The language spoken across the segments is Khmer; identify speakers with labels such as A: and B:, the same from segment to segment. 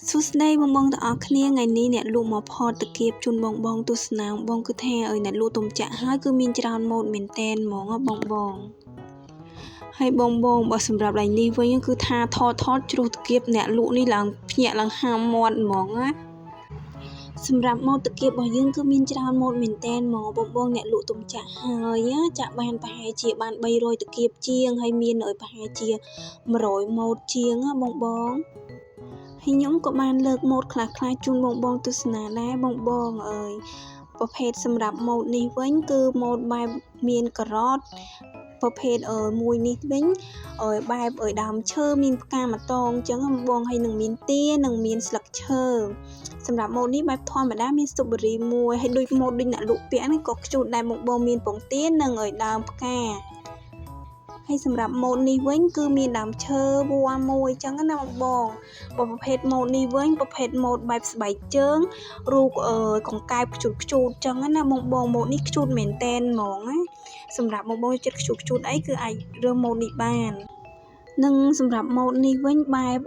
A: សួស្តីបងៗទាំងអស់គ្នាថ្ងៃនេះអ្នកលក់មកផតតាគៀបជូនបងទស្សនាបងគឺថាឲ្យអ្នកលក់ទុំចាក់ហើយគឺមានច្រើនម៉ូដមែនតែនហ្មងបងហើយបងបើសម្រាប់ថ្ងៃនេះវិញគឺថាថតជ្រុះតាគៀបអ្នកលក់នេះឡើងភ្ញាក់ឡើងហាមមាត់ហ្មងណាសម្រាប់ម៉ូដតាគៀបរបស់យើងគឺមានច្រើនម៉ូដមែនតែនហ្មងបងអ្នកលក់ទុំចាក់ហើយចាក់បានប្រហែលជាបាន300តាគៀបជាងហើយមានឲ្យប្រហែលជា100ម៉ូដជាងណាបងហើយខ្ញុំក៏បានលើកម៉ូដខ្លះៗជូនបងទស្សនាដែរបងអើយប្រភេទសម្រាប់ម៉ូដនេះវិញគឺម៉ូដបែបមានការ៉ុតប្រភេទមួយនេះវិញបែបដើមឈើមានផ្កាម្តងអញ្ចឹងបងហើយនឹងមានទានឹងមានស្លឹកឈើសម្រាប់ម៉ូដនេះបែបធម្មតាមានស្ទូប៊ឺរីមួយហើយដូចម៉ូដដូចអ្នកលក់ពាក់នេះក៏ខ្ជូតដែរបងមានពងទានិងដើមផ្កាហើយសម្រាប់ម៉ូដនេះវិញគឺមានដើមឈើវល្លិមួយអញ្ចឹងណាបងប្រភេទម៉ូដនេះវិញប្រភេទម៉ូដបែបស្បែកជើងរូបកង្កែបខ្ជូតអញ្ចឹងណាបងម៉ូដនេះខ្ជូតមែនតែនហ្មងណាសម្រាប់បងចិត្តខ្ជូតអីគឺអាចរើសម៉ូដនេះបាននិងសម្រាប់ម៉ូដនេះវិញបែប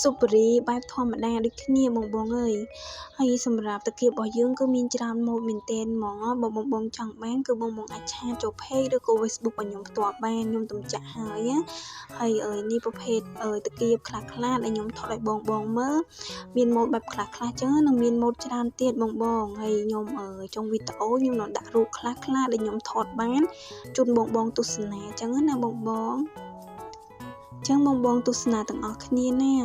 A: ស៊ុបប៊ឺរីបែបធម្មតាដូចគ្នាបងអើយហើយសម្រាប់តាគៀបរបស់យើងគឺមានច្រើនម៉ូដមែនទែនហ្មងបងចង់បានគឺបងអាចឆាតចូល Page ឬក៏ Facebook របស់ខ្ញុំផ្ទាល់បានខ្ញុំទំចាក់ហើយហើយនេះប្រភេទតាគៀបខ្លះដែលខ្ញុំថតឲ្យបងមើលមានម៉ូដបែបខ្លះចឹងនិងមានម៉ូដច្រើនទៀតបងហើយខ្ញុំចុងវីដេអូខ្ញុំនឹងដាក់រូបខ្លះដែលខ្ញុំថតបានជូនបងទស្សនាចឹងណាបងចឹងបងទស្សនាទាំងអស់គ្នាណា